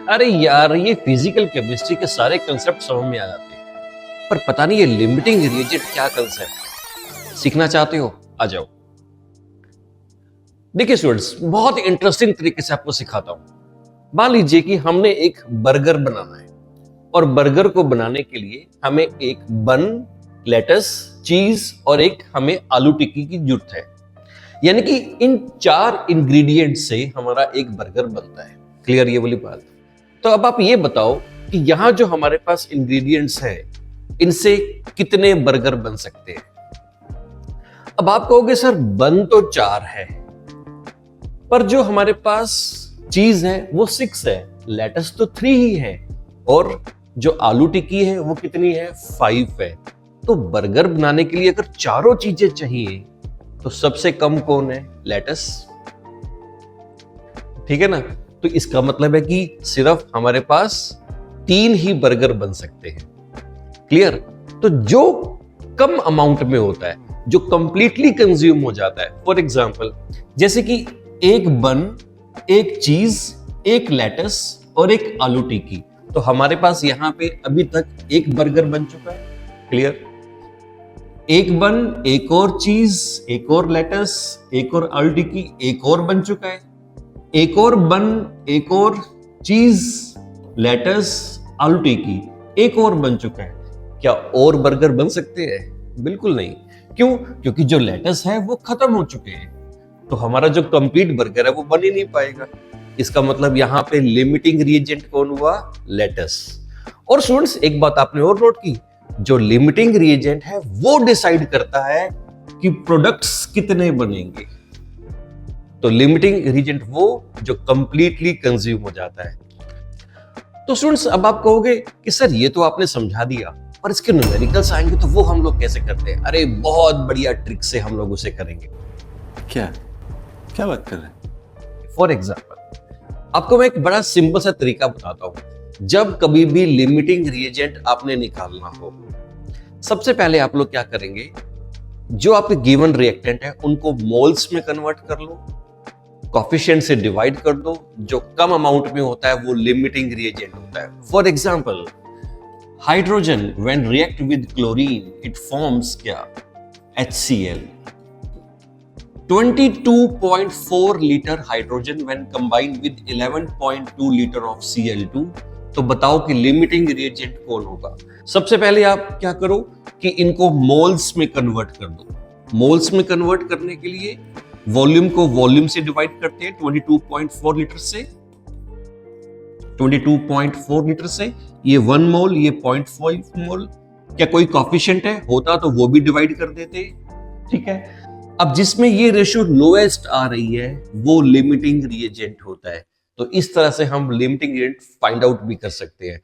अरे यार, ये फिजिकल केमिस्ट्री के सारे कंसेप्ट समझ में आ जाते हैं, पर पता नहीं ये लिमिटिंग रिएजेंट क्या कंसेप्ट है। सीखना चाहते हो? आ जाओ। देखिए स्टूडेंट्स, बहुत इंटरेस्टिंग तरीके से आपको सिखाता हूं। मान लीजिए कि हमने एक बर्गर बनाना है और बर्गर को बनाने के लिए हमें एक बन, लेटस, चीज और एक हमें आलू टिक्की की जरूरत है। यानी कि इन 4 इंग्रेडिएंट से हमारा एक बर्गर बनता है। क्लियर ये वाली बात? तो अब आप ये बताओ कि यहां जो हमारे पास इंग्रेडिएंट्स हैं, इनसे कितने बर्गर बन सकते हैं? अब आप कहोगे सर बन तो 4 है, पर जो हमारे पास चीज है वो 6 है, लेटस तो 3 ही है, और जो आलू टिक्की है वो कितनी है? 5 है। तो बर्गर बनाने के लिए अगर चारों चीजें चाहिए तो सबसे कम कौन है? लेटस। ठीक है ना? तो इसका मतलब है कि सिर्फ हमारे पास 3 ही बर्गर बन सकते हैं। क्लियर? तो जो कम अमाउंट में होता है, जो कंप्लीटली कंज्यूम हो जाता है, फॉर एग्जांपल जैसे कि एक बन, एक चीज, एक लेटस और एक आलू टिक्की, तो हमारे पास यहां पे अभी तक एक बर्गर बन चुका है। क्लियर? एक बन, एक और चीज, एक और लेटस, एक और आलू टिक्की, एक और बन चुका है। एक और बन, एक और चीज, लेटस, आलू टिक्की, एक और बन चुका है। क्या और बर्गर बन सकते हैं? बिल्कुल नहीं। क्यों? क्योंकि जो लेटस है वो खत्म हो चुके हैं, तो हमारा जो कंप्लीट बर्गर है वो बन ही नहीं पाएगा। इसका मतलब यहां पे लिमिटिंग रिएजेंट कौन हुआ? लेटस। और स्टूडेंट्स, एक बात आपने और नोट की, जो लिमिटिंग रिएजेंट है वो डिसाइड करता है कि प्रोडक्ट्स कितने बनेंगे। तो लिमिटिंग रिएजेंट वो जो कंप्लीटली कंज्यूम हो जाता है। तो स्टूडेंट्स, अब आप कहोगे कि सर ये तो आपने समझा दिया, पर इसके न्यूमेरिकल्स आएंगे तो वो हम लोग कैसे करते हैं? अरे बहुत बढ़िया ट्रिक से हम लोग उसे करेंगे। क्या क्या बात कर रहे हैं? फॉर एग्जाम्पल आपको मैं एक बड़ा सिंपल सा तरीका बताता हूं। जब कभी भी लिमिटिंग रिएजेंट आपने निकालना हो, सबसे पहले आप लोग क्या करेंगे, जो आपके गिवन रिएक्टेंट है उनको मोल्स में कन्वर्ट कर लो, कोफिशिएंट से डिवाइड कर दो। जो कम अमाउंट में होता है वो लिमिटिंग रिएजेंट होता है। For example hydrogen when react with chlorine it forms क्या? HCl। 22.4 litre hydrogen when combined with 11.2 litre of Cl2। तो बताओ कि लिमिटिंग रिएजेंट कौन होगा? सबसे पहले आप क्या करो कि इनको मोल्स में कन्वर्ट कर दो। मोल्स में कन्वर्ट करने के लिए वॉल्यूम को वॉल्यूम से डिवाइड करते हैं, 22.4 लीटर से। 22.4 लीटर से ये 1 मोल, ये 0.5 मोल। क्या कोई कोफिशिएंट है? होता तो वो भी डिवाइड कर देते। ठीक है। अब जिसमें ये रेशियो लोएस्ट आ रही है वो लिमिटिंग रिएजेंट होता है। तो इस तरह से हम लिमिटिंग रिएजेंट फाइंड आउट भी कर सकते हैं।